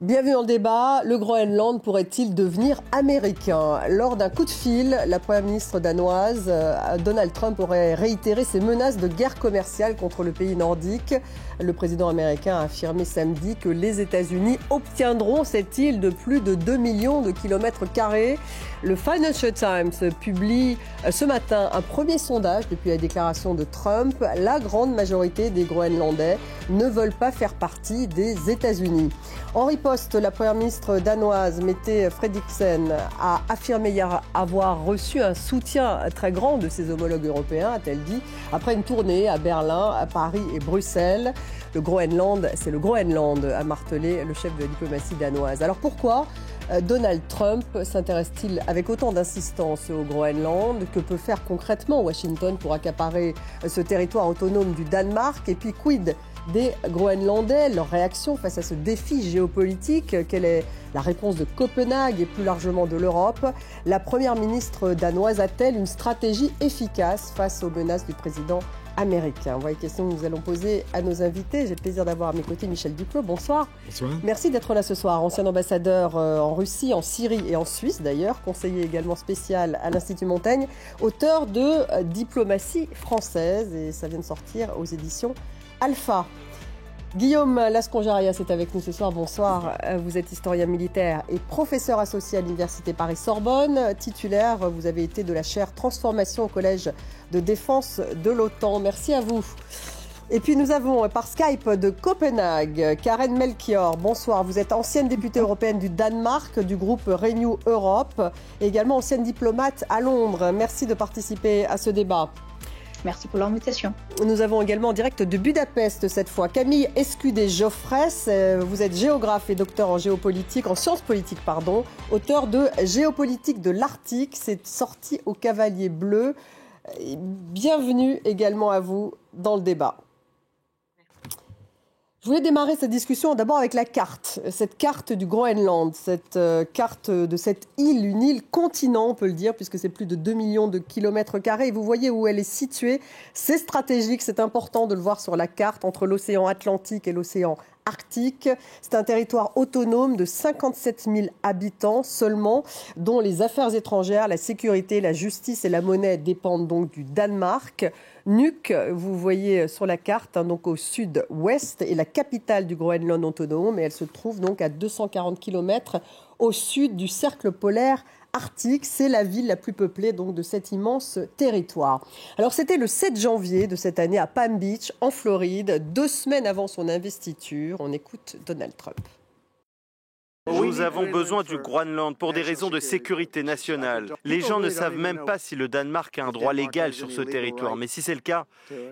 Bienvenue dans le débat. Le Groenland pourrait-il devenir américain ? Lors d'un coup de fil, la première ministre danoise, Donald Trump, aurait réitéré ses menaces de guerre commerciale contre le pays nordique. Le président américain a affirmé samedi que les États-Unis obtiendront cette île de plus de 2 millions de kilomètres carrés. Le Financial Times publie ce matin un premier sondage depuis la déclaration de Trump. La grande majorité des Groenlandais ne veulent pas faire partie des États-Unis. En riposte, la première ministre danoise, Mette Frederiksen, a affirmé hier avoir reçu un soutien très grand de ses homologues européens, a-t-elle dit, après une tournée à Berlin, à Paris et Bruxelles. Le Groenland, c'est le Groenland, a martelé le chef de la diplomatie danoise. Alors pourquoi Donald Trump s'intéresse-t-il avec autant d'insistance au Groenland? Que peut faire concrètement Washington pour accaparer ce territoire autonome du Danemark? Et puis quid des Groenlandais, leur réaction face à ce défi géopolitique? Quelle est la réponse de Copenhague et plus largement de l'Europe? La première ministre danoise a-t-elle une stratégie efficace face aux menaces du président américain? Voilà les questions que nous allons poser à nos invités. J'ai le plaisir d'avoir à mes côtés Michel Duclos. Bonsoir. Bonsoir. Merci d'être là ce soir. Ancien ambassadeur en Russie, en Syrie et en Suisse d'ailleurs, conseiller également spécial à l'Institut Montaigne, auteur de Diplomatie française, et ça vient de sortir aux éditions Alpha. Guillaume Lascongerias est avec nous ce soir. Bonsoir. Vous êtes historien militaire et professeur associé à l'Université Paris-Sorbonne. Titulaire, vous avez été de la chaire Transformation au Collège de défense de l'OTAN. Merci à vous. Et puis nous avons par Skype de Copenhague, Karen Melchior. Bonsoir. Vous êtes ancienne députée européenne du Danemark, du groupe Renew Europe, et également ancienne diplomate à Londres. Merci de participer à ce débat. Merci pour l'invitation. Nous avons également en direct de Budapest cette fois Camille Escudé-Geoffrès. Vous êtes géographe et docteur en géopolitique, en sciences politiques, auteur de Géopolitique de l'Arctique. C'est sorti au Cavalier Bleu. Bienvenue également à vous dans le débat. Je voulais démarrer cette discussion d'abord avec la carte, cette carte du Groenland, cette carte de cette île, une île continent on peut le dire, puisque c'est plus de 2 millions de kilomètres carrés. Et vous voyez où elle est située, c'est stratégique, c'est important de le voir sur la carte, entre l'océan Atlantique et l'océan Arctique. C'est un territoire autonome de 57 000 habitants seulement, dont les affaires étrangères, la sécurité, la justice et la monnaie dépendent donc du Danemark. Nuuk, vous voyez sur la carte, donc au sud-ouest, est la capitale du Groenland autonome, et elle se trouve donc à 240 km au sud du cercle polaire arctique. C'est la ville la plus peuplée donc de cet immense territoire. Alors c'était le 7 janvier de cette année à Palm Beach, en Floride, 2 semaines avant son investiture. On écoute Donald Trump. Nous avons besoin du Groenland pour des raisons de sécurité nationale. Les gens ne savent même pas si le Danemark a un droit légal sur ce territoire, mais si c'est le cas,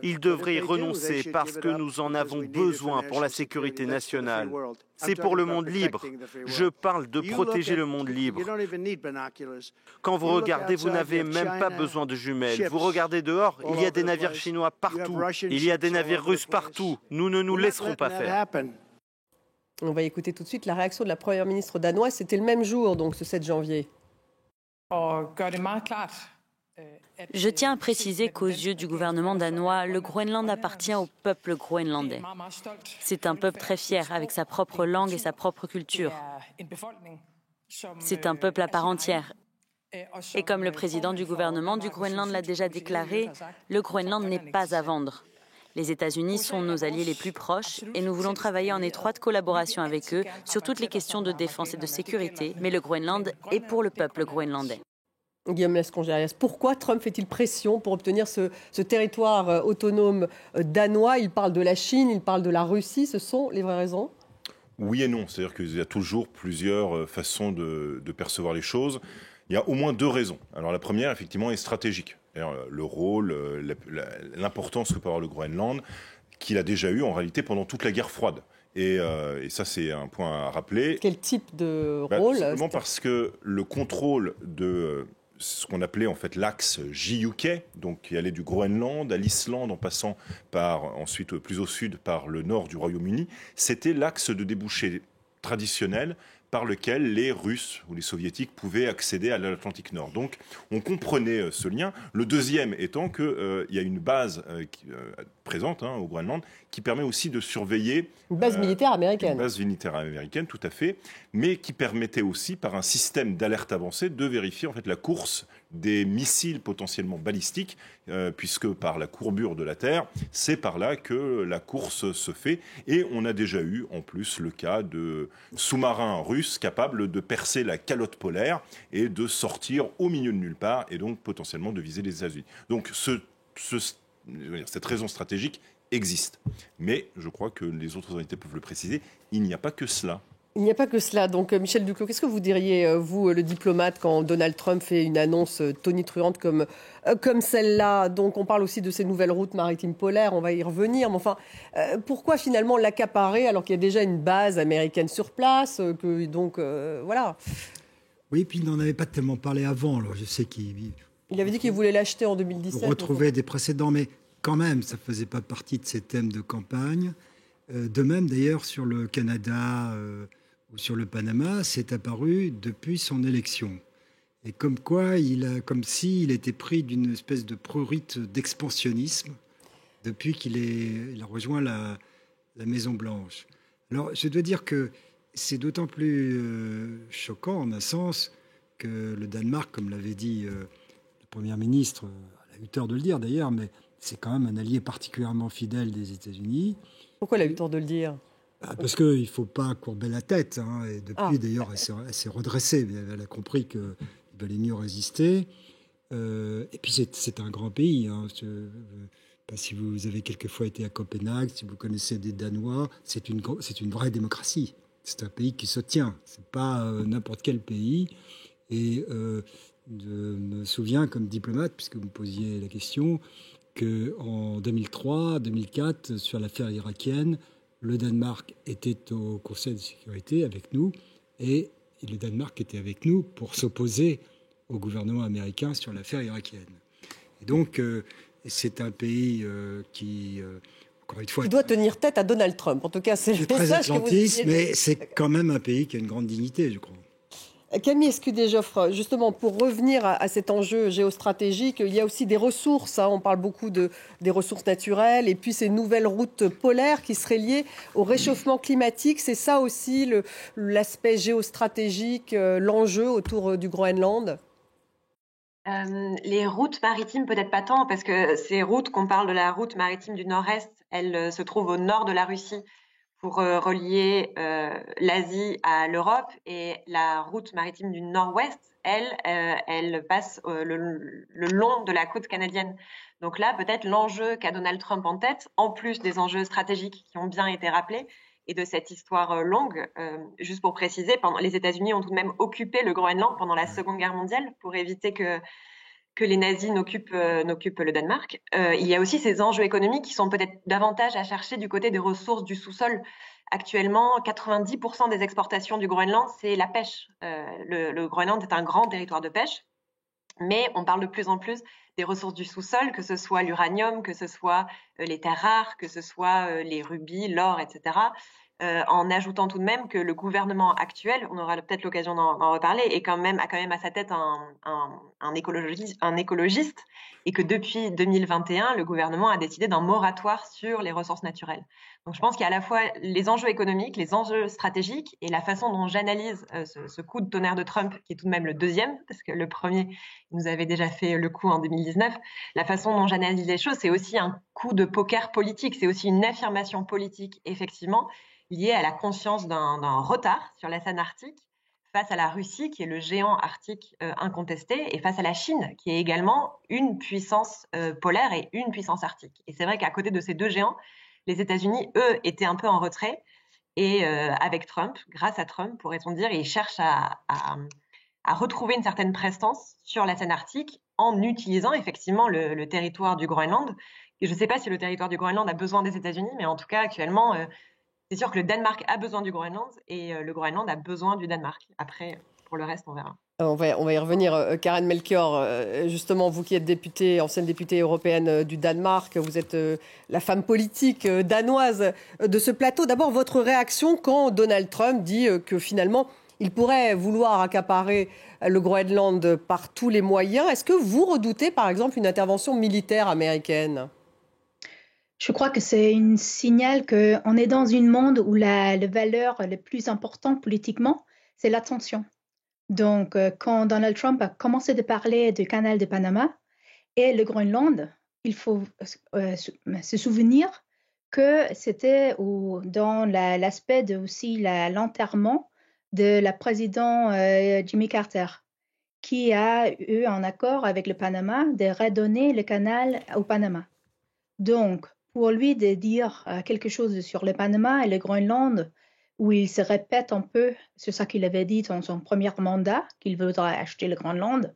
ils devraient y renoncer parce que nous en avons besoin pour la sécurité nationale. C'est pour le monde libre. Je parle de protéger le monde libre. Quand vous regardez, vous n'avez même pas besoin de jumelles. Vous regardez dehors, il y a des navires chinois partout. Il y a des navires russes partout. Nous ne nous laisserons pas faire. On va écouter tout de suite la réaction de la première ministre danoise. C'était le même jour, donc ce 7 janvier. Je tiens à préciser qu'aux yeux du gouvernement danois, le Groenland appartient au peuple groenlandais. C'est un peuple très fier, avec sa propre langue et sa propre culture. C'est un peuple à part entière. Et comme le président du gouvernement du Groenland l'a déjà déclaré, le Groenland n'est pas à vendre. Les États-Unis sont nos alliés les plus proches et nous voulons travailler en étroite collaboration avec eux sur toutes les questions de défense et de sécurité, mais le Groenland est pour le peuple groenlandais. Guillaume Lascongerias, pourquoi Trump fait-il pression pour obtenir ce territoire autonome danois? Il parle de la Chine, il parle de la Russie, ce sont les vraies raisons? Oui et non, c'est-à-dire qu'il y a toujours plusieurs façons de percevoir les choses. Il y a au moins 2 raisons. Alors la première, effectivement, est stratégique. Alors, le rôle, l'importance que peut avoir le Groenland, qu'il a déjà eu en réalité pendant toute la guerre froide. Et ça, c'est un point à rappeler. Quel type de rôle? Simplement parce que le contrôle de ce qu'on appelait en fait l'axe JUK, donc qui allait du Groenland à l'Islande en passant par ensuite plus au sud par le nord du Royaume-Uni, c'était l'axe de débouché traditionnel par lequel les Russes ou les Soviétiques pouvaient accéder à l'Atlantique Nord. Donc, on comprenait ce lien. Le deuxième étant qu'il y a une base présente au Groenland qui permet aussi de surveiller... Une base militaire américaine. Une base militaire américaine, tout à fait, mais qui permettait aussi, par un système d'alerte avancée, de vérifier en fait la course des missiles potentiellement balistiques, puisque par la courbure de la Terre, c'est par là que la course se fait. Et on a déjà eu, en plus, le cas de sous-marins russes capables de percer la calotte polaire et de sortir au milieu de nulle part, et donc potentiellement de viser les États-Unis. Donc cette raison stratégique existe. Mais je crois que les autres autorités peuvent le préciser, il n'y a pas que cela. Il n'y a pas que cela. Donc, Michel Duclos, qu'est-ce que vous diriez, vous, le diplomate, quand Donald Trump fait une annonce tonitruante comme celle-là? Donc, on parle aussi de ces nouvelles routes maritimes polaires, on va y revenir. Mais enfin, pourquoi finalement l'accaparer alors qu'il y a déjà une base américaine sur place voilà. Oui, puis il n'en avait pas tellement parlé avant. Alors, je sais Il avait dit qu'il voulait l'acheter en 2017. On retrouvait des précédents, mais quand même, ça ne faisait pas partie de ses thèmes de campagne. De même, d'ailleurs, sur le Canada ou sur le Panama, c'est apparu depuis son élection. Et comme s'il était pris d'une espèce de prurite d'expansionnisme depuis qu'il a rejoint la Maison-Blanche. Alors, je dois dire que c'est d'autant plus choquant, en un sens, que le Danemark, comme l'avait dit le Premier ministre, elle a eu tort de le dire d'ailleurs, mais c'est quand même un allié particulièrement fidèle des États-Unis. Pourquoi elle a eu tort de le dire ? Parce qu'il ne faut pas courber la tête. Et depuis, d'ailleurs, elle s'est redressée. Elle a compris qu'il valait mieux résister. Et puis, c'est un grand pays. Je ne sais pas si vous avez quelquefois été à Copenhague, si vous connaissez des Danois, c'est une vraie démocratie. C'est un pays qui se tient. Ce n'est pas n'importe quel pays. Et je me souviens, comme diplomate, puisque vous me posiez la question, qu'en 2003-2004, sur l'affaire irakienne, le Danemark était au Conseil de sécurité avec nous et le Danemark était avec nous pour s'opposer au gouvernement américain sur l'affaire irakienne. Et donc, c'est un pays qui, encore une fois... Qui doit tenir tête à Donald Trump. En tout cas, c'est le message que vous disiez. Mais c'est quand même un pays qui a une grande dignité, je crois. Camille Escudé-Joffre, justement, pour revenir à cet enjeu géostratégique, il y a aussi des ressources. On parle beaucoup des ressources naturelles et puis ces nouvelles routes polaires qui seraient liées au réchauffement climatique. C'est ça aussi l'aspect géostratégique, l'enjeu autour du Groenland ? Les routes maritimes, peut-être pas tant, parce que ces routes, qu'on parle de la route maritime du Nord-Est, elles se trouvent au nord de la Russie, pour relier l'Asie à l'Europe, et la route maritime du Nord-Ouest, elle passe le long de la côte canadienne. Donc là, peut-être l'enjeu qu'a Donald Trump en tête, en plus des enjeux stratégiques qui ont bien été rappelés, et de cette histoire longue, juste pour préciser, les États-Unis ont tout de même occupé le Groenland pendant la Seconde Guerre mondiale pour éviter que les nazis n'occupent le Danemark. Il y a aussi ces enjeux économiques qui sont peut-être davantage à chercher du côté des ressources du sous-sol. Actuellement, 90% des exportations du Groenland, c'est la pêche. Le Groenland est un grand territoire de pêche, mais on parle de plus en plus des ressources du sous-sol, que ce soit l'uranium, que ce soit les terres rares, que ce soit les rubis, l'or, etc., en ajoutant tout de même que le gouvernement actuel, on aura peut-être l'occasion d'en reparler, a quand même à sa tête un écologiste, et que depuis 2021, le gouvernement a décidé d'un moratoire sur les ressources naturelles. Donc je pense qu'il y a à la fois les enjeux économiques, les enjeux stratégiques, et la façon dont j'analyse ce coup de tonnerre de Trump, qui est tout de même le deuxième, parce que le premier, il nous avait déjà fait le coup en 2019. La façon dont j'analyse les choses, c'est aussi un coup de poker politique, c'est aussi une affirmation politique, effectivement, liée à la conscience d'un retard sur la scène arctique face à la Russie, qui est le géant arctique incontesté, et face à la Chine, qui est également une puissance polaire et une puissance arctique. Et c'est vrai qu'à côté de ces deux géants, les États-Unis, eux, étaient un peu en retrait. Et avec Trump, grâce à Trump, pourrait-on dire, ils cherchent à retrouver une certaine prestance sur la scène arctique en utilisant effectivement le territoire du Groenland. Et je ne sais pas si le territoire du Groenland a besoin des États-Unis, mais en tout cas, actuellement... c'est sûr que le Danemark a besoin du Groenland et le Groenland a besoin du Danemark. Après, pour le reste, on verra. On va y revenir. Karen Melchior, justement, vous qui êtes ancienne députée européenne du Danemark, vous êtes la femme politique danoise de ce plateau. D'abord, votre réaction quand Donald Trump dit que finalement, il pourrait vouloir accaparer le Groenland par tous les moyens. Est-ce que vous redoutez, par exemple, une intervention militaire américaine ? Je crois que c'est un signal qu'on est dans un monde où la valeur la plus importante politiquement, c'est l'attention. Donc, quand Donald Trump a commencé de parler du canal de Panama et le Groenland, il faut se souvenir que c'était dans l'aspect de aussi l'enterrement de la présidente Jimmy Carter, qui a eu un accord avec le Panama de redonner le canal au Panama. Donc, pour lui de dire quelque chose sur le Panama et le Groenland, où il se répète un peu sur ce qu'il avait dit dans son premier mandat, qu'il voudrait acheter le Groenland,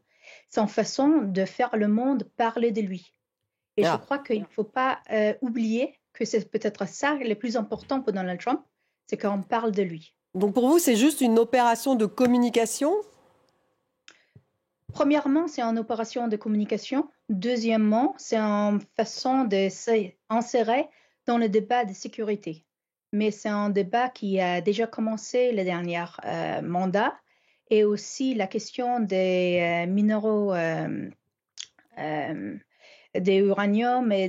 c'est une façon de faire le monde parler de lui. Et je crois qu'il ne faut pas oublier que c'est peut-être ça le plus important pour Donald Trump, c'est qu'on parle de lui. Donc pour vous, c'est juste une opération de communication ? Premièrement, c'est une opération de communication. Deuxièmement, c'est une façon de s'insérer dans le débat de sécurité. Mais c'est un débat qui a déjà commencé le dernier mandat. Et aussi la question des minéraux, des uranium et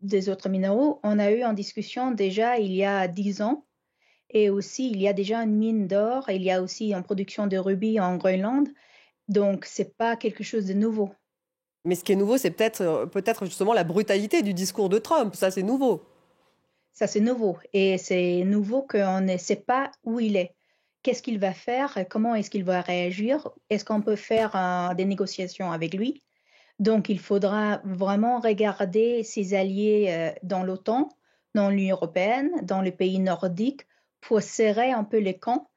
des autres minéraux. On a eu en discussion déjà il y a 10 ans. Et aussi, il y a déjà une mine d'or. Il y a aussi une production de rubis en Groenland. Donc, ce n'est pas quelque chose de nouveau. Mais ce qui est nouveau, c'est peut-être justement la brutalité du discours de Trump. Ça, c'est nouveau. Ça, c'est nouveau. Et c'est nouveau qu'on ne sait pas où il est. Qu'est-ce qu'il va faire? Comment est-ce qu'il va réagir? Est-ce qu'on peut faire des négociations avec lui? Donc, il faudra vraiment regarder ses alliés dans l'OTAN, dans l'Union européenne, dans les pays nordiques, pour serrer un peu les camps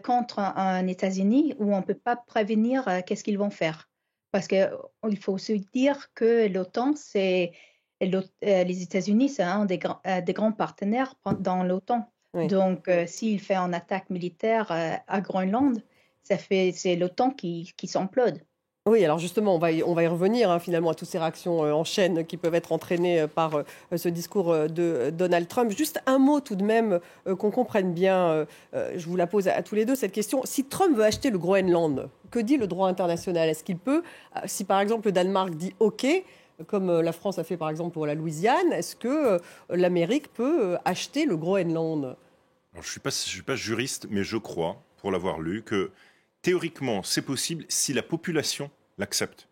contre un États-Unis où on ne peut pas prévenir qu'est-ce qu'ils vont faire. Parce qu'il faut aussi dire que l'OTAN, les États-Unis, c'est un des grands partenaires dans l'OTAN. Oui. Donc, s'il fait une attaque militaire à Groenland, c'est l'OTAN qui s'implode. Oui, alors justement, on va y revenir finalement à toutes ces réactions en chaîne qui peuvent être entraînées par ce discours de Donald Trump. Juste un mot tout de même qu'on comprenne bien, je vous la pose à tous les deux cette question. Si Trump veut acheter le Groenland, que dit le droit international? Est-ce qu'il peut, si par exemple le Danemark dit OK, comme la France a fait par exemple pour la Louisiane, est-ce que l'Amérique peut acheter le Groenland? Alors, je suis pas juriste, mais je crois, pour l'avoir lu, que théoriquement c'est possible si la population l'accepte.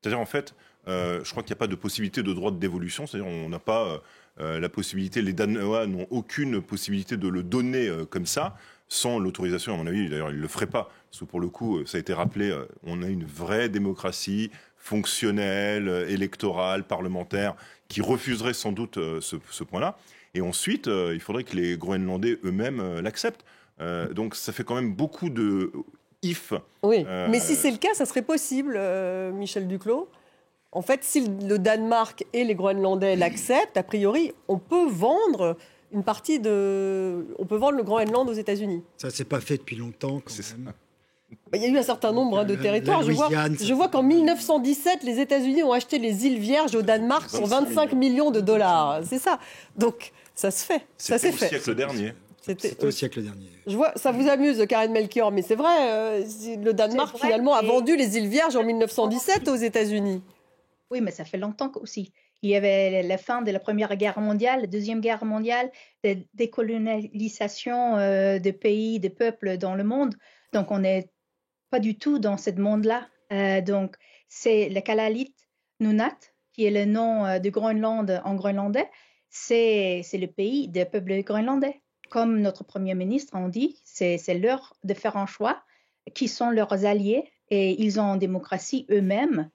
C'est-à-dire, en fait, je crois qu'il n'y a pas de possibilité de droit de dévolution. C'est-à-dire, on n'a pas la possibilité, les Danois n'ont aucune possibilité de le donner comme ça, sans l'autorisation, à mon avis. D'ailleurs, ils ne le feraient pas. Parce que pour le coup, ça a été rappelé, on a une vraie démocratie fonctionnelle, électorale, parlementaire, qui refuserait sans doute ce point-là. Et ensuite, il faudrait que les Groenlandais eux-mêmes l'acceptent. Donc, ça fait quand même beaucoup de... Oui, mais si c'est le cas, ça serait possible, Michel Duclos. En fait, si le Danemark et les Groenlandais l'acceptent, a priori, on peut vendre une partie on peut vendre le Groenland aux États-Unis. Ça ne s'est pas fait depuis longtemps, quand même. Il y a eu un certain nombre de territoires. Je vois qu'en 1917, les États-Unis ont acheté les îles Vierges au Danemark pour 25 millions de dollars. C'est ça. Donc, ça se fait. C'était au siècle dernier. C'était au siècle dernier. Je vois, ça vous amuse, Karen Melchior, mais c'est vrai, le Danemark, finalement, a vendu les îles Vierges en 1917 aux États-Unis. Oui, mais ça fait longtemps aussi. Il y avait la fin de la Première Guerre mondiale, la Deuxième Guerre mondiale, la décolonisation de pays, de peuples dans le monde. Donc, on n'est pas du tout dans ce monde-là. Donc, c'est le Kalallit Nunaat, qui est le nom de Groenland en groenlandais. C'est le pays des peuples groenlandais. Comme notre Premier ministre en dit, c'est l'heure de faire un choix, qui sont leurs alliés, et ils ont en démocratie eux-mêmes,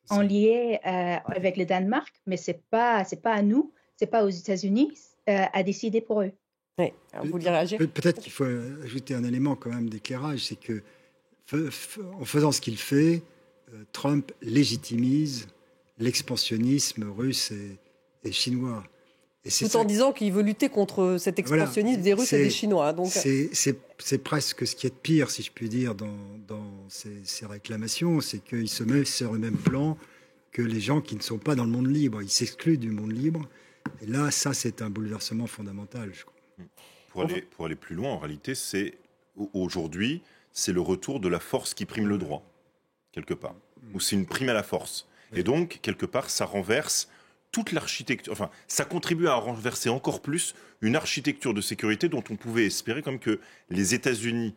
en lien avec le Danemark, mais c'est pas à nous, c'est pas aux États-Unis à décider pour eux. Oui, vous voulez réagir? Peut-être qu'il faut ajouter un élément quand même d'éclairage, c'est que en faisant ce qu'il fait, Trump légitimise l'expansionnisme russe et chinois. Tout en disant qu'il veut lutter contre cet expansionnisme des Russes et des Chinois. Donc... C'est presque ce qui est de pire, si je puis dire, dans ces réclamations, c'est qu'il se met sur le même plan que les gens qui ne sont pas dans le monde libre. Ils s'excluent du monde libre. Et là, ça, c'est un bouleversement fondamental, je crois. Pour aller plus loin, en réalité, c'est aujourd'hui, c'est le retour de la force qui prime le droit, quelque part. Ou c'est une prime à la force. Et donc, quelque part, ça renverse toute l'architecture, enfin, ça contribue à renverser encore plus une architecture de sécurité dont on pouvait espérer comme que les États-Unis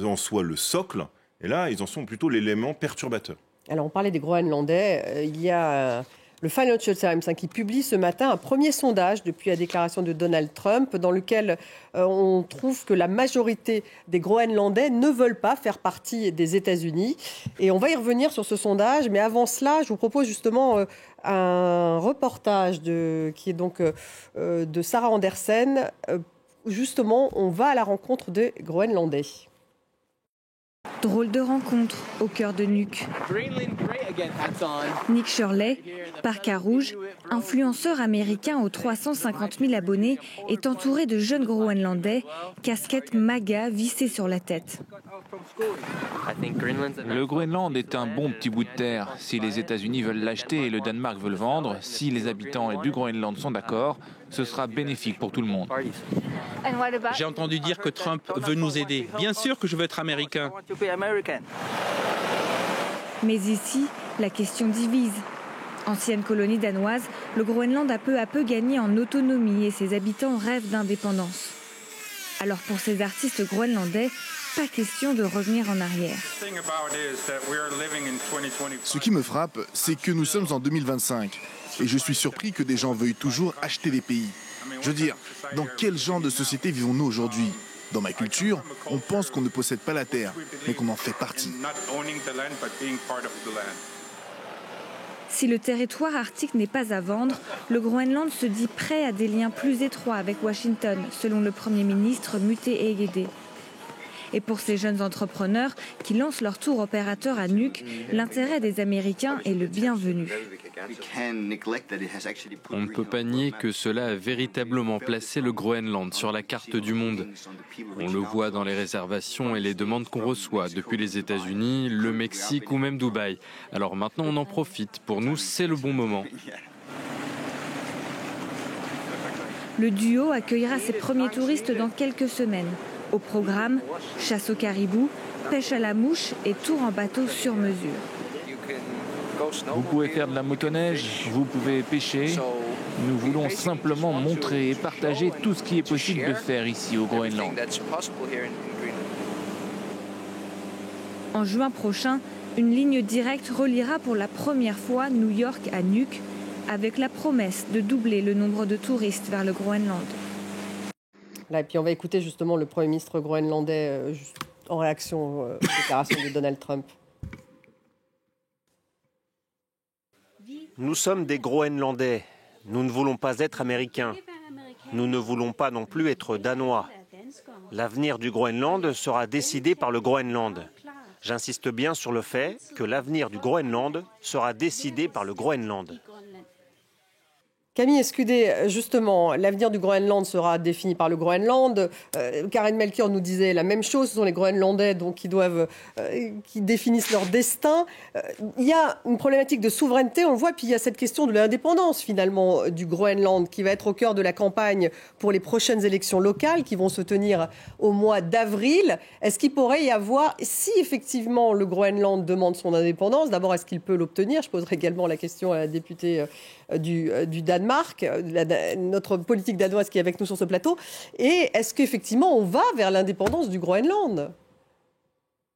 en soient le socle, et là, ils en sont plutôt l'élément perturbateur. Alors, on parlait des Groenlandais. Il y a le Financial Times qui publie ce matin un premier sondage depuis la déclaration de Donald Trump dans lequel on trouve que la majorité des Groenlandais ne veulent pas faire partie des États-Unis. Et on va y revenir sur ce sondage. Mais avant cela, je vous propose justement un reportage qui est donc de Sarah Andersen. Justement, on va à la rencontre des Groenlandais. Drôle de rencontre au cœur de Nuuk. Nick Shirley, Parka Rouge, influenceur américain aux 350 000 abonnés, est entouré de jeunes Groenlandais, casquette MAGA vissée sur la tête. Le Groenland est un bon petit bout de terre. Si les États-Unis veulent l'acheter et le Danemark veut le vendre, si les habitants du Groenland sont d'accord, ce sera bénéfique pour tout le monde. J'ai entendu dire que Trump veut nous aider. Bien sûr que je veux être américain. Mais ici, la question divise. Ancienne colonie danoise, le Groenland a peu à peu gagné en autonomie et ses habitants rêvent d'indépendance. Alors pour ces artistes groenlandais, pas question de revenir en arrière. Ce qui me frappe, c'est que nous sommes en 2025 et je suis surpris que des gens veuillent toujours acheter des pays. Je veux dire, dans quel genre de société vivons-nous aujourd'hui ? Dans ma culture, on pense qu'on ne possède pas la terre, mais qu'on en fait partie. Si le territoire arctique n'est pas à vendre, le Groenland se dit prêt à des liens plus étroits avec Washington, selon le Premier ministre Muté Egede. Et pour ces jeunes entrepreneurs qui lancent leur tour opérateur à Nuuk, l'intérêt des Américains est le bienvenu. On ne peut pas nier que cela a véritablement placé le Groenland sur la carte du monde. On le voit dans les réservations et les demandes qu'on reçoit depuis les États-Unis, le Mexique ou même Dubaï. Alors maintenant on en profite. Pour nous, c'est le bon moment. Le duo accueillera ses premiers touristes dans quelques semaines. Au programme, chasse au caribou, pêche à la mouche et tour en bateau sur mesure. Vous pouvez faire de la motoneige, vous pouvez pêcher. Nous voulons simplement montrer et partager tout ce qui est possible de faire ici au Groenland. En juin prochain, une ligne directe reliera pour la première fois New York à Nuuk, avec la promesse de doubler le nombre de touristes vers le Groenland. Là, et puis on va écouter justement le Premier ministre groenlandais en réaction aux déclarations de Donald Trump. Nous sommes des Groenlandais. Nous ne voulons pas être américains. Nous ne voulons pas non plus être danois. L'avenir du Groenland sera décidé par le Groenland. J'insiste bien sur le fait que l'avenir du Groenland sera décidé par le Groenland. Camille Escudé, justement, l'avenir du Groenland sera défini par le Groenland. Karen Melchior nous disait la même chose. Ce sont les Groenlandais donc, qui définissent leur destin. Il y a une problématique de souveraineté, on le voit, puis il y a cette question de l'indépendance, finalement, du Groenland, qui va être au cœur de la campagne pour les prochaines élections locales qui vont se tenir au mois d'avril. Est-ce qu'il pourrait y avoir, si effectivement le Groenland demande son indépendance, d'abord, est-ce qu'il peut l'obtenir ? Je poserai également la question à la députée du Danemark, notre politique danoise qui est avec nous sur ce plateau. Et est-ce qu'effectivement, on va vers l'indépendance du Groenland ?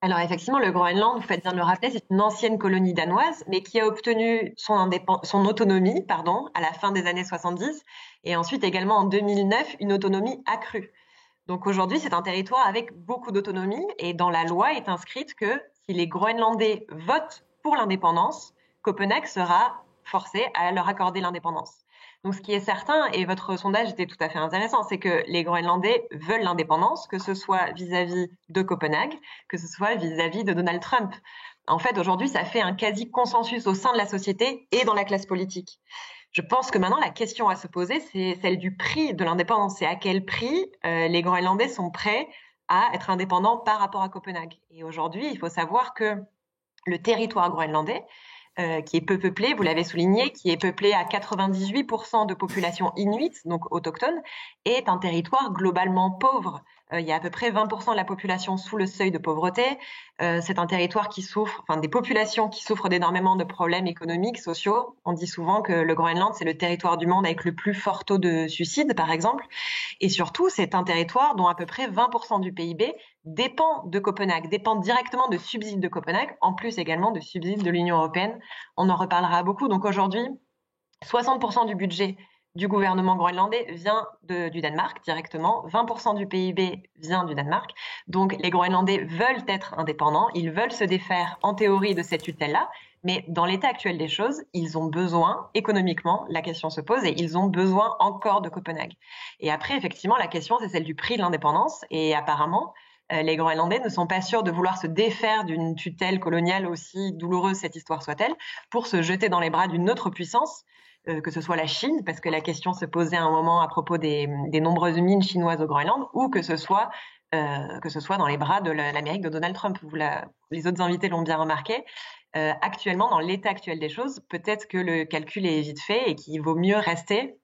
Alors effectivement, le Groenland, vous faites bien de le rappeler, c'est une ancienne colonie danoise, mais qui a obtenu son autonomie à la fin des années 70, et ensuite également en 2009, une autonomie accrue. Donc aujourd'hui, c'est un territoire avec beaucoup d'autonomie, et dans la loi est inscrite que si les Groenlandais votent pour l'indépendance, Copenhague sera forcé à leur accorder l'indépendance. Donc ce qui est certain, et votre sondage était tout à fait intéressant, c'est que les Groenlandais veulent l'indépendance, que ce soit vis-à-vis de Copenhague, que ce soit vis-à-vis de Donald Trump. En fait, aujourd'hui, ça fait un quasi-consensus au sein de la société et dans la classe politique. Je pense que maintenant, la question à se poser, c'est celle du prix de l'indépendance. C'est à quel prix les Groenlandais sont prêts à être indépendants par rapport à Copenhague. Et aujourd'hui, il faut savoir que le territoire groenlandais qui est peu peuplé, vous l'avez souligné, qui est peuplé à 98% de population inuite, donc autochtone, est un territoire globalement pauvre. Il y a à peu près 20% de la population sous le seuil de pauvreté. C'est un territoire qui souffre, enfin des populations qui souffrent d'énormément de problèmes économiques, sociaux. On dit souvent que le Groenland, c'est le territoire du monde avec le plus fort taux de suicide, par exemple. Et surtout, c'est un territoire dont à peu près 20% du PIB dépend de Copenhague, dépend directement de subsides de Copenhague, en plus également de subsides de l'Union européenne. On en reparlera beaucoup. Donc aujourd'hui, 60% du budget du gouvernement groenlandais vient du Danemark directement, 20% du PIB vient du Danemark. Donc les Groenlandais veulent être indépendants, ils veulent se défaire en théorie de cette tutelle-là, mais dans l'état actuel des choses, ils ont besoin, économiquement, la question se pose, et ils ont besoin encore de Copenhague. Et après, effectivement, la question, c'est celle du prix de l'indépendance, et apparemment, les Groenlandais ne sont pas sûrs de vouloir se défaire d'une tutelle coloniale, aussi douloureuse cette histoire soit-elle, pour se jeter dans les bras d'une autre puissance, que ce soit la Chine, parce que la question se posait à un moment à propos des nombreuses mines chinoises au Groenland, ou que ce soit dans les bras de l'Amérique de Donald Trump. Les autres invités l'ont bien remarqué. Actuellement, dans l'état actuel des choses, peut-être que le calcul est vite fait et qu'il vaut mieux rester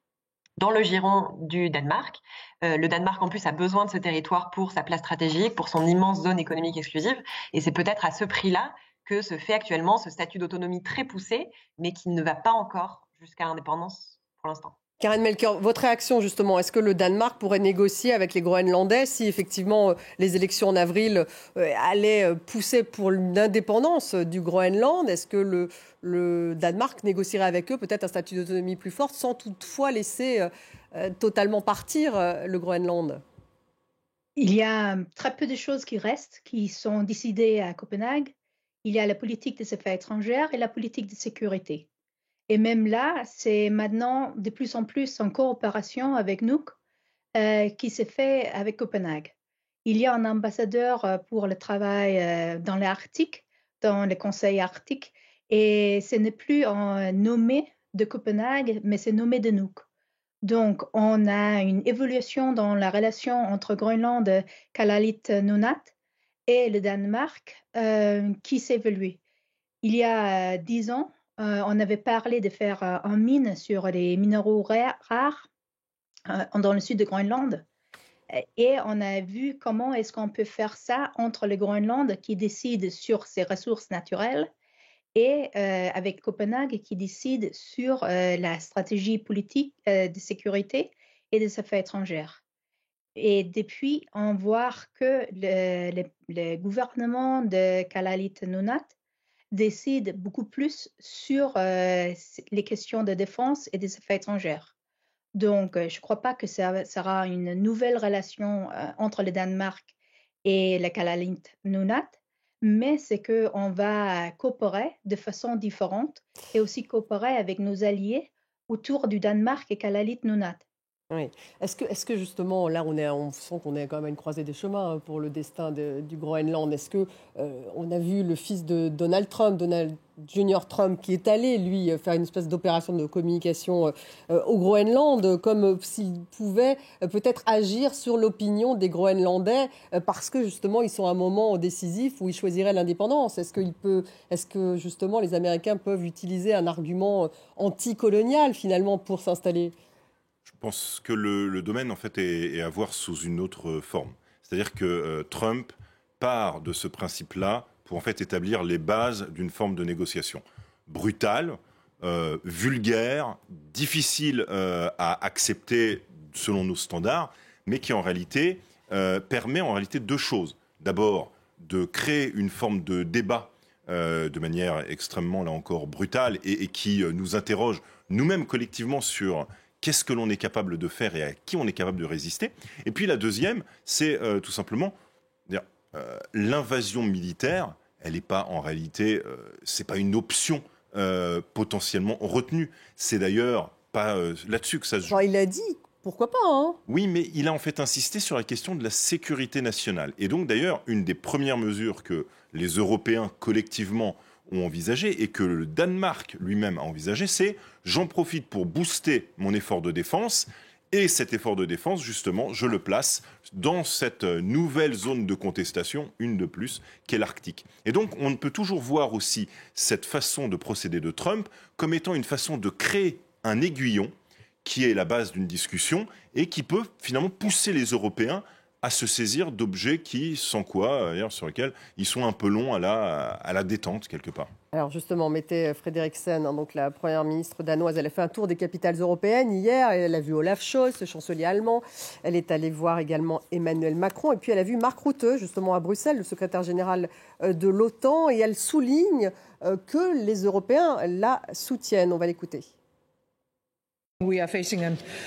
dans le giron du Danemark. Le Danemark, en plus, a besoin de ce territoire pour sa place stratégique, pour son immense zone économique exclusive, et c'est peut-être à ce prix-là que se fait actuellement ce statut d'autonomie très poussé, mais qui ne va pas encore jusqu'à l'indépendance pour l'instant. Karen Melchior, votre réaction justement, est-ce que le Danemark pourrait négocier avec les Groenlandais si effectivement les élections en avril allaient pousser pour l'indépendance du Groenland? Est-ce que le Danemark négocierait avec eux peut-être un statut d'autonomie plus fort sans toutefois laisser totalement partir le Groenland? Il y a très peu de choses qui restent, qui sont décidées à Copenhague. Il y a la politique des affaires étrangères et la politique de sécurité. Et même là, c'est maintenant de plus en plus en coopération avec Nuuk qui se fait avec Copenhague. Il y a un ambassadeur pour le travail dans l'Arctique, dans le Conseil arctique, et ce n'est plus nommé de Copenhague, mais c'est nommé de Nuuk. Donc, on a une évolution dans la relation entre Groenland, Kalallit Nunaat et le Danemark qui s'évolue. Il y a 10 ans, on avait parlé de faire un mine sur les minéraux rares dans le sud de Groenland. Et on a vu comment est-ce qu'on peut faire ça entre le Groenland qui décide sur ses ressources naturelles et avec Copenhague qui décide sur la stratégie politique de sécurité et des affaires étrangères. Et depuis, on voit que le gouvernement de Kalallit Nunaat décide beaucoup plus sur les questions de défense et des affaires étrangères. Donc, je ne crois pas que ça sera une nouvelle relation entre le Danemark et le Kalallit Nunaat, mais c'est qu'on va coopérer de façon différente et aussi coopérer avec nos alliés autour du Danemark et Kalallit Nunaat. Oui. Est-ce que justement, là, on sent qu'on est quand même à une croisée des chemins pour le destin du Groenland. Est-ce que on a vu le fils de Donald Trump, Donald Junior Trump, qui est allé, lui, faire une espèce d'opération de communication au Groenland, comme s'il pouvait peut-être agir sur l'opinion des Groenlandais, parce que justement, ils sont à un moment décisif où ils choisiraient l'indépendance. Est-ce que justement, les Américains peuvent utiliser un argument anticolonial, finalement, pour s'installer ? Je pense que le domaine, en fait, est à voir sous une autre forme. C'est-à-dire que Trump part de ce principe-là pour, en fait, établir les bases d'une forme de négociation brutale, vulgaire, difficile à accepter selon nos standards, mais qui, en réalité, permet en réalité deux choses. D'abord, de créer une forme de débat de manière extrêmement, là encore, brutale et qui nous interroge nous-mêmes collectivement sur qu'est-ce que l'on est capable de faire et à qui on est capable de résister. Et puis la deuxième, c'est tout simplement l'invasion militaire. Elle n'est pas en réalité, c'est pas une option potentiellement retenue. C'est d'ailleurs pas là-dessus que ça se joue. Genre, il a dit, pourquoi pas, hein ? Oui, mais il a en fait insisté sur la question de la sécurité nationale. Et donc d'ailleurs, une des premières mesures que les Européens collectivement ont envisagé et que le Danemark lui-même a envisagé, c'est j'en profite pour booster mon effort de défense Et cet effort de défense, justement, je le place dans cette nouvelle zone de contestation, une de plus, qu'est l'Arctique. Et donc, on peut toujours voir aussi cette façon de procéder de Trump comme étant une façon de créer un aiguillon qui est la base d'une discussion et qui peut finalement pousser les Européens à se saisir d'objets qui, sans quoi, d'ailleurs, sur lesquels ils sont un peu longs à la détente, quelque part. Alors justement, Mette Frederiksen, donc la première ministre danoise, elle a fait un tour des capitales européennes hier. Elle a vu Olaf Scholz, le chancelier allemand. Elle est allée voir également Emmanuel Macron. Et puis elle a vu Mark Rutte, justement à Bruxelles, le secrétaire général de l'OTAN. Et elle souligne que les Européens la soutiennent. On va l'écouter.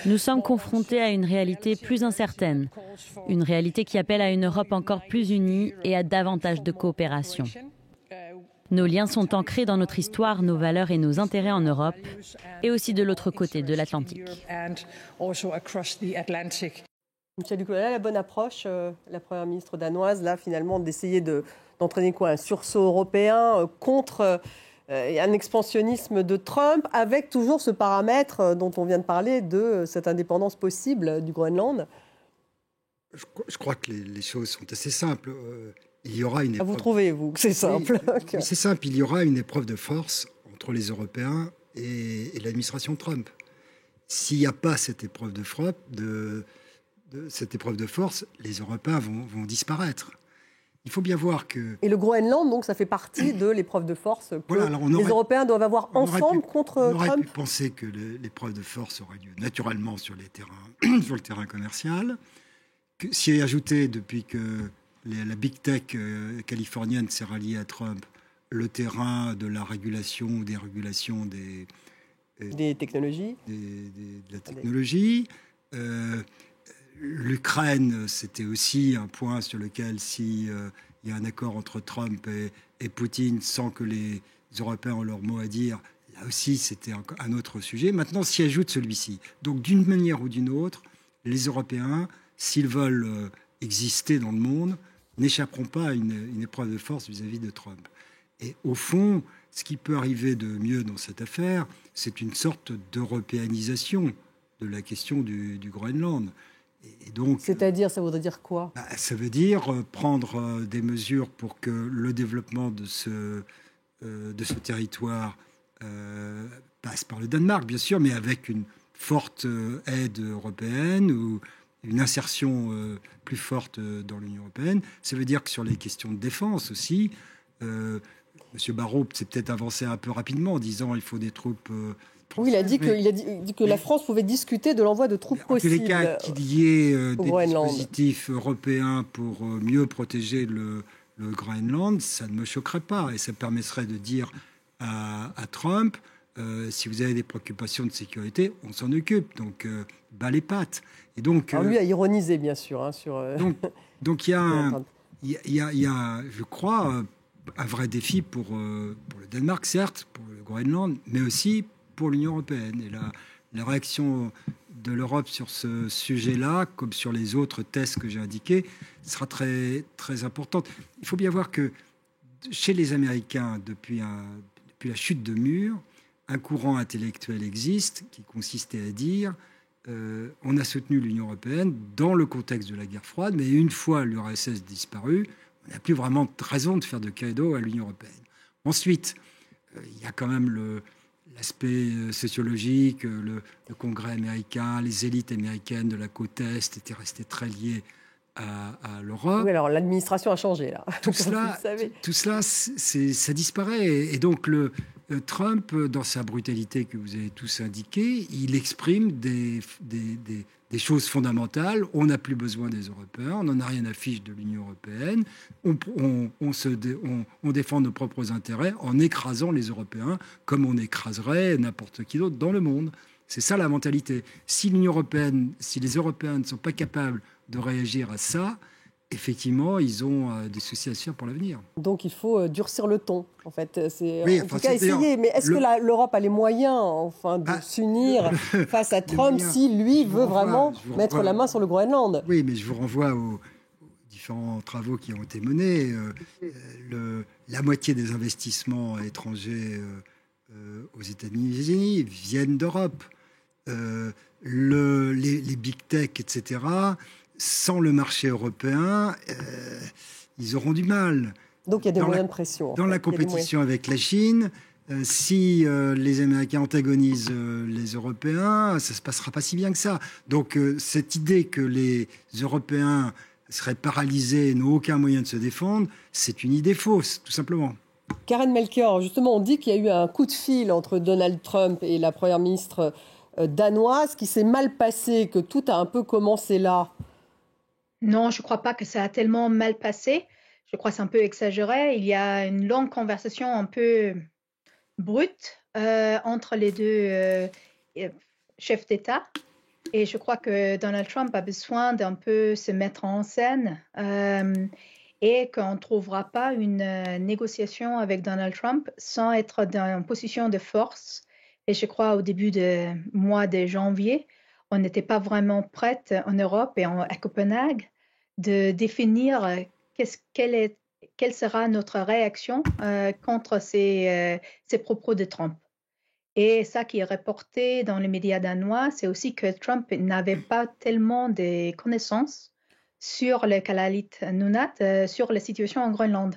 Nous sommes confrontés à une réalité plus incertaine, une réalité qui appelle à une Europe encore plus unie et à davantage de coopération. Nos liens sont ancrés dans notre histoire, nos valeurs et nos intérêts en Europe, et aussi de l'autre côté de l'Atlantique. Michel Duclos, la bonne approche, la première ministre danoise, là, finalement, d'essayer d'entraîner quoi, un sursaut européen contre un expansionnisme de Trump, avec toujours ce paramètre dont on vient de parler de cette indépendance possible du Groenland. Je crois que les choses sont assez simples. Il y aura une épreuve... Vous trouvez, vous, que c'est simple? Oui, c'est simple. Il y aura une épreuve de force entre les Européens et l'administration Trump. S'il n'y a pas cette épreuve cette épreuve de force, les Européens vont disparaître. Il faut bien voir que... Et le Groenland, donc, ça fait partie de l'épreuve de force que les Européens doivent avoir ensemble contre Trump. On aurait pu penser que l'épreuve de force aurait lieu naturellement sur le terrain commercial. S'y est ajouté, depuis que la big tech californienne s'est ralliée à Trump, le terrain de la régulation ou des régulations des technologies. De la technologie. L'Ukraine, c'était aussi un point sur lequel, s'il y a un accord entre Trump et Poutine, sans que les Européens ont leur mot à dire, là aussi, c'était un autre sujet. Maintenant, s'y ajoute celui-ci. Donc, d'une manière ou d'une autre, les Européens, s'ils veulent exister dans le monde, n'échapperont pas à une épreuve de force vis-à-vis de Trump. Et au fond, ce qui peut arriver de mieux dans cette affaire, c'est une sorte d'européanisation de la question du Groenland. Et donc, c'est-à-dire, ça voudrait dire quoi? Ça veut dire prendre des mesures pour que le développement de ce territoire passe par le Danemark, bien sûr, mais avec une forte aide européenne ou une insertion plus forte dans l'Union européenne. Ça veut dire que sur les questions de défense aussi, M. Barrot s'est peut-être avancé un peu rapidement en disant qu'il faut des troupes... Oui, il a dit que la France pouvait discuter de l'envoi de troupes possibles. En tous les cas, qu'il y ait des dispositifs européens pour mieux protéger le Groenland, ça ne me choquerait pas. Et ça permettrait de dire à Trump, si vous avez des préoccupations de sécurité, on s'en occupe. Donc, bas les pattes. Et donc, lui a ironisé, bien sûr. Sur, donc, il y a, je crois, un vrai défi pour le Danemark, certes, pour le Groenland, mais aussi pour l'Union européenne. Et la réaction de l'Europe sur ce sujet-là, comme sur les autres tests que j'ai indiqués, sera très, très importante. Il faut bien voir que chez les Américains, depuis la chute de Mur, un courant intellectuel existe qui consistait à dire on a soutenu l'Union européenne dans le contexte de la guerre froide, mais une fois l'URSS disparue, on n'a plus vraiment de raison de faire de cadeaux à l'Union européenne. Ensuite, il y a quand même l'aspect sociologique, le Congrès américain, les élites américaines de la côte Est étaient restées très liées à l'Europe. Oui, alors l'administration a changé, là. Tout cela, ça disparaît. Et donc, Trump, dans sa brutalité que vous avez tous indiquée, il exprime des choses fondamentales. On n'a plus besoin des Européens, on n'en a rien à fiche de l'Union européenne. On défend nos propres intérêts en écrasant les Européens comme on écraserait n'importe qui d'autre dans le monde. C'est ça la mentalité. Si les Européens ne sont pas capables de réagir à ça, effectivement, ils ont des soucis à se faire pour l'avenir. Donc il faut durcir le ton, en fait. En tout cas, essayer. Mais est-ce que l'Europe a les moyens, de s'unir face à Trump si lui veut vraiment mettre la main sur le Groenland? Oui, mais je vous renvoie aux différents travaux qui ont été menés. La moitié des investissements étrangers aux États-Unis viennent d'Europe. les big tech, etc., sans le marché européen, ils auront du mal. Donc il y a des moyens de pression. Dans la compétition avec la Chine, si les Américains antagonisent les Européens, ça ne se passera pas si bien que ça. Donc cette idée que les Européens seraient paralysés et n'ont aucun moyen de se défendre, c'est une idée fausse, tout simplement. Karen Melchior, justement, on dit qu'il y a eu un coup de fil entre Donald Trump et la première ministre danoise qui s'est mal passé, que tout a un peu commencé là. Non, je ne crois pas que ça a tellement mal passé. Je crois que c'est un peu exagéré. Il y a une longue conversation un peu brute entre les deux chefs d'État. Et je crois que Donald Trump a besoin d'un peu se mettre en scène et qu'on ne trouvera pas une négociation avec Donald Trump sans être dans une position de force. Et je crois au début du mois de janvier, on n'était pas vraiment prête en Europe et à Copenhague de définir quelle sera notre réaction contre ces propos de Trump. Et ça qui est reporté dans les médias danois, c'est aussi que Trump n'avait pas tellement de connaissances sur le Kalalit Nunaat, sur la situation en Groenland.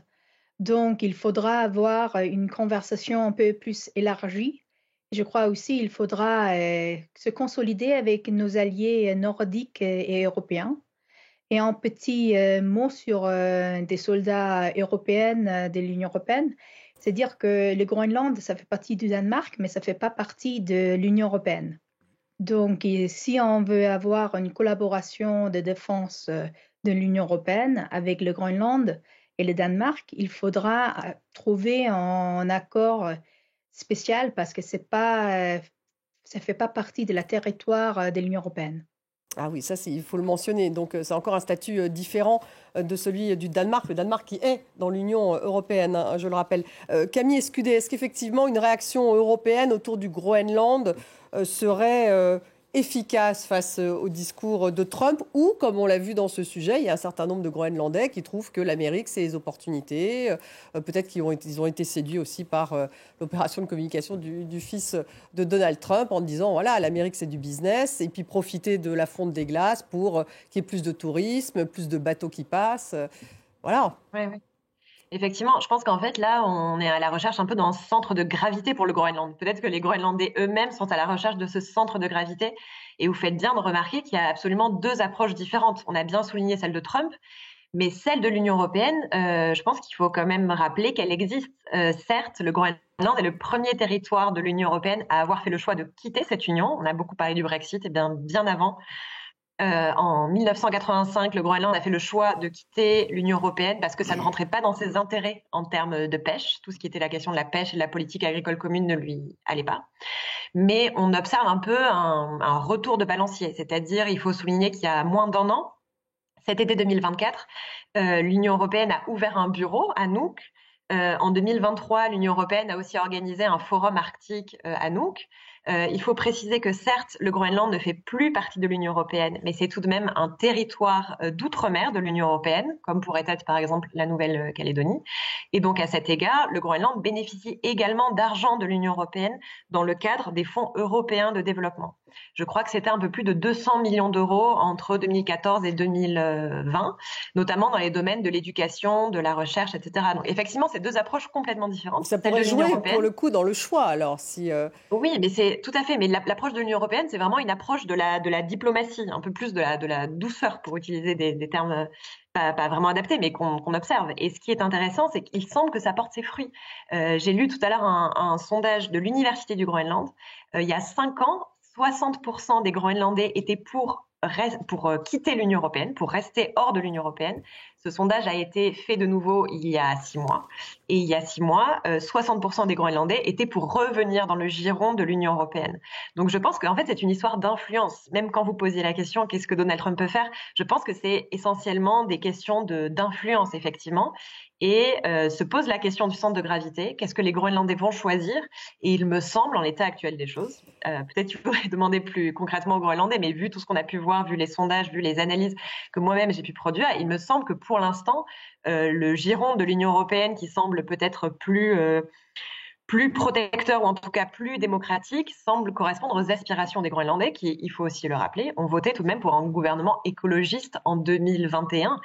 Donc, il faudra avoir une conversation un peu plus élargie. Je crois aussi qu'il faudra se consolider avec nos alliés nordiques et européens. Et un petit mot sur des soldats européens de l'Union européenne. C'est dire que le Groenland, ça fait partie du Danemark, mais ça ne fait pas partie de l'Union européenne. Donc, si on veut avoir une collaboration de défense de l'Union européenne avec le Groenland et le Danemark, il faudra trouver un accord spécial parce que ça ne fait pas partie de la territoire de l'Union européenne. Ah oui, ça, il faut le mentionner. Donc, c'est encore un statut différent de celui du Danemark. Le Danemark qui est dans l'Union européenne, hein, je le rappelle. Camille Escudé, est-ce qu'effectivement une réaction européenne autour du Groenland serait efficace face au discours de Trump ou, comme on l'a vu dans ce sujet, il y a un certain nombre de Groenlandais qui trouvent que l'Amérique, c'est les opportunités. Peut-être qu'ils ont été séduits aussi par l'opération de communication du fils de Donald Trump en disant, voilà, l'Amérique, c'est du business, et puis profiter de la fonte des glaces pour qu'il y ait plus de tourisme, plus de bateaux qui passent. Voilà. Oui. Effectivement, je pense qu'en fait, là, on est à la recherche un peu d'un centre de gravité pour le Groenland. Peut-être que les Groenlandais eux-mêmes sont à la recherche de ce centre de gravité. Et vous faites bien de remarquer qu'il y a absolument deux approches différentes. On a bien souligné celle de Trump, mais celle de l'Union européenne, je pense qu'il faut quand même rappeler qu'elle existe. Certes, le Groenland est le premier territoire de l'Union européenne à avoir fait le choix de quitter cette union. On a beaucoup parlé du Brexit, et bien avant. En 1985, le Groenland a fait le choix de quitter l'Union européenne parce que ça ne rentrait pas dans ses intérêts en termes de pêche. Tout ce qui était la question de la pêche et de la politique agricole commune ne lui allait pas. Mais on observe un peu un retour de balancier, c'est-à-dire il faut souligner qu'il y a moins d'un an, cet été 2024, l'Union européenne a ouvert un bureau à Nuuk. En 2023, l'Union européenne a aussi organisé un forum arctique à Nuuk. Il faut préciser que certes, le Groenland ne fait plus partie de l'Union européenne, mais c'est tout de même un territoire d'outre-mer de l'Union européenne, comme pourrait être par exemple la Nouvelle-Calédonie. Et donc à cet égard, le Groenland bénéficie également d'argent de l'Union européenne dans le cadre des fonds européens de développement. Je crois que c'était un peu plus de 200 millions d'euros entre 2014 et 2020, notamment dans les domaines de l'éducation, de la recherche, etc. Donc effectivement, c'est deux approches complètement différentes. Ça pourrait jouer pour le coup dans le choix alors si. Oui, mais c'est tout à fait. Mais l'approche de l'Union européenne, c'est vraiment une approche de la diplomatie, un peu plus de la douceur, pour utiliser des termes pas vraiment adaptés, mais qu'on observe. Et ce qui est intéressant, c'est qu'il semble que ça porte ses fruits. J'ai lu tout à l'heure un sondage de l'Université du Groenland. Il y a 5 ans, 60% des Groenlandais étaient pour quitter l'Union européenne, pour rester hors de l'Union européenne. Ce sondage a été fait de nouveau il y a 6 mois. Et il y a 6 mois, 60% des Groenlandais étaient pour revenir dans le giron de l'Union européenne. Donc je pense qu'en fait, c'est une histoire d'influence. Même quand vous posiez la question, qu'est-ce que Donald Trump peut faire ? Je pense que c'est essentiellement des questions d'influence, effectivement. Et se pose la question du centre de gravité. Qu'est-ce que les Groenlandais vont choisir ? Et il me semble, en l'état actuel des choses, peut-être qu'il faudrait demander plus concrètement aux Groenlandais, mais vu tout ce qu'on a pu voir, vu les sondages, vu les analyses que moi-même j'ai pu produire, il me semble que pour l'instant, le giron de l'Union européenne qui semble peut-être plus plus protecteur ou en tout cas plus démocratique semble correspondre aux aspirations des Groenlandais qui, il faut aussi le rappeler, ont voté tout de même pour un gouvernement écologiste en 2021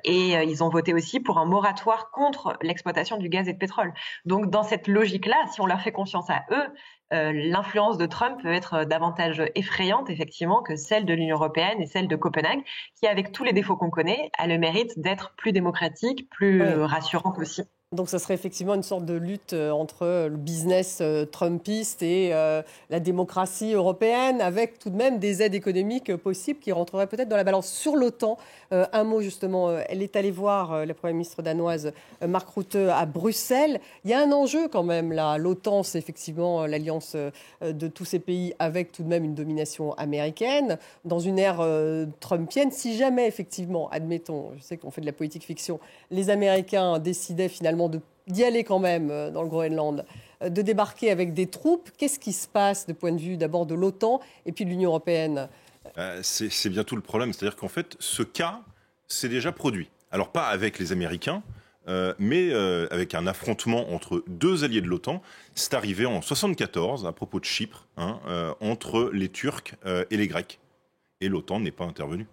et ils ont voté aussi pour un moratoire contre l'exploitation du gaz et de pétrole. Donc dans cette logique-là, si on leur fait confiance à eux, l'influence de Trump peut être davantage effrayante effectivement que celle de l'Union européenne et celle de Copenhague qui, avec tous les défauts qu'on connaît, a le mérite d'être plus démocratique, plus rassurante aussi. Donc ça serait effectivement une sorte de lutte entre le business trumpiste et la démocratie européenne, avec tout de même des aides économiques possibles qui rentreraient peut-être dans la balance. Sur l'OTAN, un mot justement, elle est allée voir la Première ministre danoise Mark Rutte à Bruxelles. Il y a un enjeu quand même là. L'OTAN, c'est effectivement l'alliance de tous ces pays avec tout de même une domination américaine. Dans une ère trumpienne, si jamais effectivement, admettons, je sais qu'on fait de la politique fiction, les Américains décidaient finalement d'y aller quand même dans le Groenland, de débarquer avec des troupes, qu'est-ce qui se passe de point de vue d'abord de l'OTAN et puis de l'Union européenne ? C'est bien tout le problème, c'est-à-dire qu'en fait, ce cas s'est déjà produit. Alors pas avec les Américains, mais avec un affrontement entre deux alliés de l'OTAN. C'est arrivé en 1974, à propos de Chypre, entre les Turcs et les Grecs. Et l'OTAN n'est pas intervenue.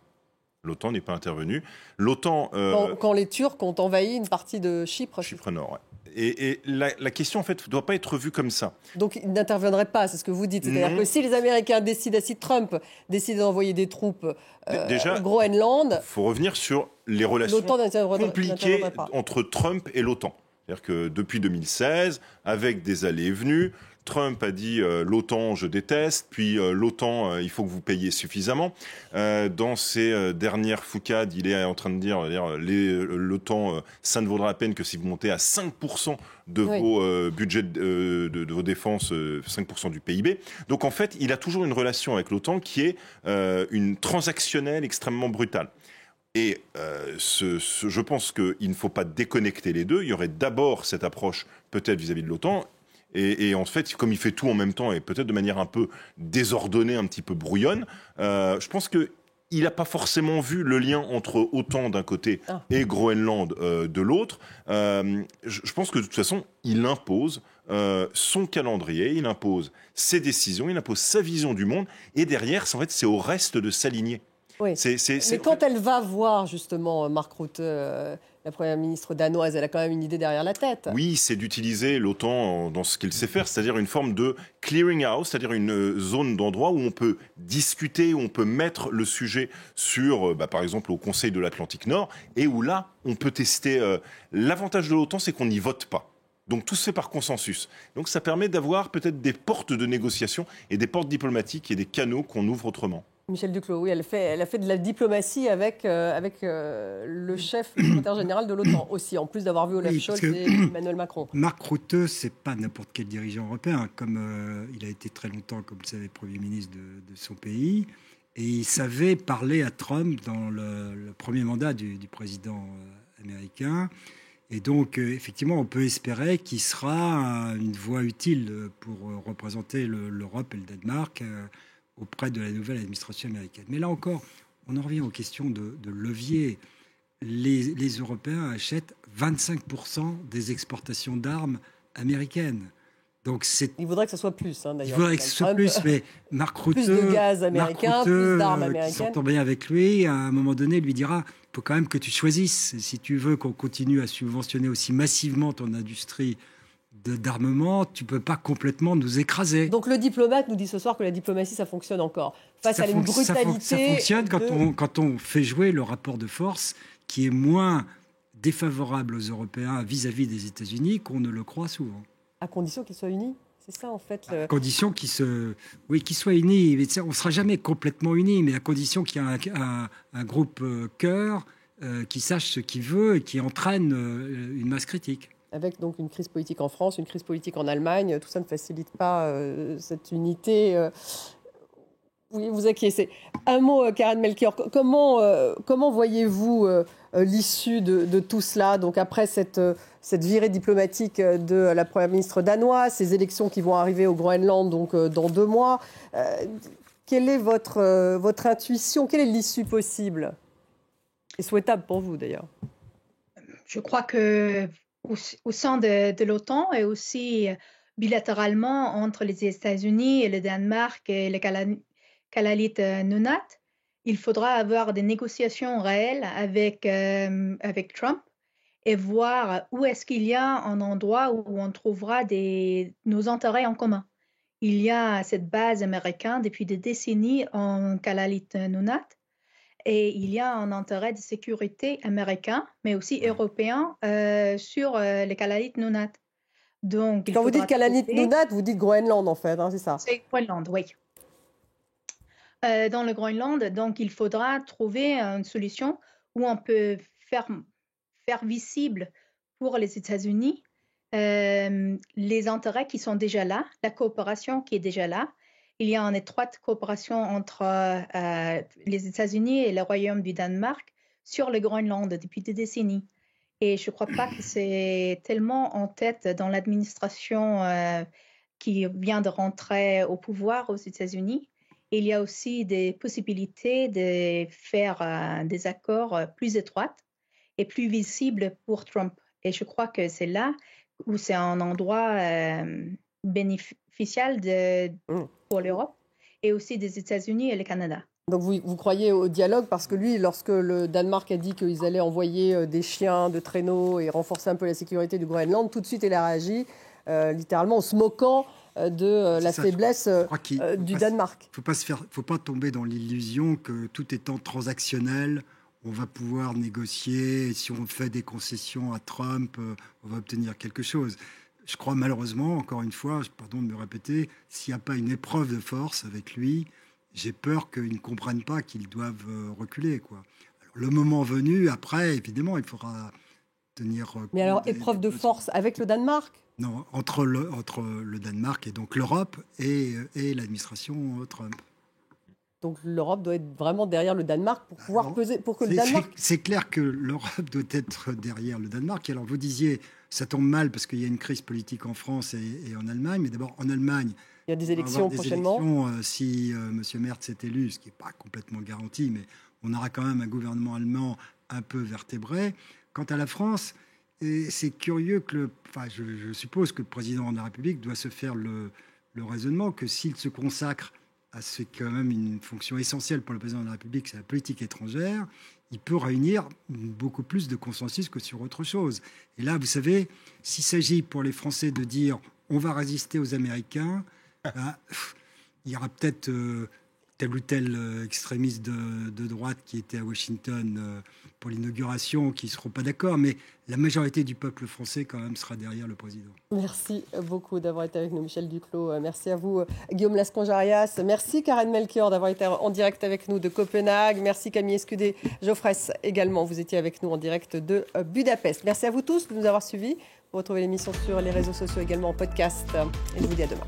L'OTAN n'est pas intervenue. L'OTAN... Quand les Turcs ont envahi une partie de Chypre. Chypre Nord, ouais. Et la question, en fait, ne doit pas être vue comme ça. Donc, ils n'interviendraient pas, c'est ce que vous dites. C'est-à-dire que si les Américains décident, si Trump décide d'envoyer des troupes au Groenland... Il faut revenir sur les relations compliquées entre Trump et l'OTAN. C'est-à-dire que depuis 2016, avec des allées et venues, Trump a dit l'OTAN, je déteste, puis l'OTAN, il faut que vous payiez suffisamment. Dans ses dernières foucades, il est en train de dire l'OTAN, ça ne vaudra la peine que si vous montez à 5% de vos budgets de vos défenses, 5% du PIB. Donc en fait, il a toujours une relation avec l'OTAN qui est une transactionnelle extrêmement brutale. Et je pense qu'il ne faut pas déconnecter les deux. Il y aurait d'abord cette approche peut-être vis-à-vis de l'OTAN. Et en fait, comme il fait tout en même temps et peut-être de manière un peu désordonnée, un petit peu brouillonne, je pense qu'il n'a pas forcément vu le lien entre OTAN d'un côté et Groenland de l'autre. Je pense que de toute façon, il impose son calendrier, il impose ses décisions, il impose sa vision du monde. Et derrière, en fait, c'est au reste de s'aligner. Oui. Mais quand elle va voir justement Mark Rutte, la Première ministre danoise, elle a quand même une idée derrière la tête. Oui, c'est d'utiliser l'OTAN dans ce qu'il sait faire, c'est-à-dire une forme de clearing house, c'est-à-dire une zone d'endroit où on peut discuter, où on peut mettre le sujet sur, par exemple, au Conseil de l'Atlantique Nord, et où là, on peut tester. L'avantage de l'OTAN, c'est qu'on n'y vote pas. Donc tout se fait par consensus. Donc ça permet d'avoir peut-être des portes de négociation et des portes diplomatiques et des canaux qu'on ouvre autrement. Michel Duclos, oui, elle a fait de la diplomatie avec le chef, le secrétaire général de l'OTAN aussi, en plus d'avoir vu Olaf Scholz et Emmanuel Macron. Mark Rutte, c'est pas n'importe quel dirigeant européen, comme il a été très longtemps, comme vous savez, Premier ministre de son pays, et il savait parler à Trump dans le premier mandat du président américain. Et donc, effectivement, on peut espérer qu'il sera une voix utile pour représenter l'Europe et le Danemark auprès de la nouvelle administration américaine. Mais là encore, on en revient aux questions de levier. Les Européens achètent 25% des exportations d'armes américaines. Donc il voudrait que ce soit plus, d'ailleurs. Il voudrait que ce soit plus, mais Mark Rutte, plus de gaz américain, plus d'armes américaines. Qui s'entend bien avec lui, à un moment donné, lui dira il faut quand même que tu choisisses. Si tu veux qu'on continue à subventionner aussi massivement ton industrie d'armement, tu ne peux pas complètement nous écraser. Donc le diplomate nous dit ce soir que la diplomatie, ça fonctionne encore. Face à une brutalité... Ça fonctionne quand on fait jouer le rapport de force qui est moins défavorable aux Européens vis-à-vis des États-Unis qu'on ne le croit souvent. À condition qu'ils soient unis, c'est ça en fait. À condition qu'ils soient unis. On ne sera jamais complètement unis, mais à condition qu'il y ait un groupe cœur qui sache ce qu'il veut et qui entraîne une masse critique. Avec donc une crise politique en France, une crise politique en Allemagne, tout ça ne facilite pas cette unité. Oui, vous acquiescez. Un mot, Karen Melchior. Comment voyez-vous l'issue de tout cela, donc après cette virée diplomatique de la Première ministre danoise, ces élections qui vont arriver au Groenland donc, dans 2 mois quelle est votre intuition? Quelle est l'issue possible et souhaitable pour vous, d'ailleurs? Je crois que au sein de l'OTAN et aussi bilatéralement entre les États-Unis et le Danemark et le Kalalit Nunaat. Il faudra avoir des négociations réelles avec Trump et voir où est-ce qu'il y a un endroit où on trouvera nos intérêts en commun. Il y a cette base américaine depuis des décennies en Kalalit Nunaat et il y a un intérêt de sécurité américain, mais aussi européen sur le Kalalit Nunaat. Donc, quand vous dites Kalalit Nunaat, vous dites Groenland en fait, hein, c'est ça? C'est Groenland, oui. Dans le Groenland, donc il faudra trouver une solution où on peut faire visible pour les États-Unis les intérêts qui sont déjà là, la coopération qui est déjà là. Il y a une étroite coopération entre les États-Unis et le Royaume du Danemark sur le Groenland depuis des décennies. Et je ne crois pas que c'est tellement en tête dans l'administration qui vient de rentrer au pouvoir aux États-Unis. Il y a aussi des possibilités de faire des accords plus étroits et plus visibles pour Trump. Et je crois que c'est là où c'est un endroit bénéficial pour l'Europe et aussi des États-Unis et le Canada. Donc vous croyez au dialogue parce que lui, lorsque le Danemark a dit qu'ils allaient envoyer des chiens de traîneau et renforcer un peu la sécurité du Groenland, tout de suite il a réagi littéralement en se moquant de la faiblesse du Danemark. Il ne faut pas tomber dans l'illusion que tout étant transactionnel, on va pouvoir négocier. Et si on fait des concessions à Trump, on va obtenir quelque chose. Je crois malheureusement, encore une fois, pardon de me répéter, s'il n'y a pas une épreuve de force avec lui, j'ai peur qu'ils ne comprennent pas qu'ils doivent reculer, quoi. Alors, le moment venu, après, évidemment, il faudra tenir compte. Mais alors, épreuve de force avec le Danemark ? Non, entre le Danemark et donc l'Europe et l'administration Trump. Donc l'Europe doit être vraiment derrière le Danemark pour pouvoir peser, pour que le Danemark... C'est clair que l'Europe doit être derrière le Danemark. Alors vous disiez, ça tombe mal parce qu'il y a une crise politique en France et en Allemagne, mais d'abord en Allemagne... Il y a des élections prochainement. Si M. Merz est élu, ce qui n'est pas complètement garanti, mais on aura quand même un gouvernement allemand un peu vertébré. Quant à la France, c'est curieux que je suppose que le président de la République doit se faire le raisonnement que s'il se consacre à ce qui est quand même une fonction essentielle pour le président de la République, c'est la politique étrangère, il peut réunir beaucoup plus de consensus que sur autre chose. Et là, vous savez, s'il s'agit pour les Français de dire on va résister aux Américains, il y aura peut-être tel ou tel extrémiste de droite qui était à Washington pour l'inauguration, qui ne seront pas d'accord, mais la majorité du peuple français quand même sera derrière le président. Merci beaucoup d'avoir été avec nous, Michel Duclos. Merci à vous, Guillaume Lasconjarias. Merci, Karen Melchior, d'avoir été en direct avec nous de Copenhague. Merci, Camille Escudé-Geoffresse également. Vous étiez avec nous en direct de Budapest. Merci à vous tous de nous avoir suivis. Vous retrouvez l'émission sur les réseaux sociaux également en podcast. Et je vous dis à demain.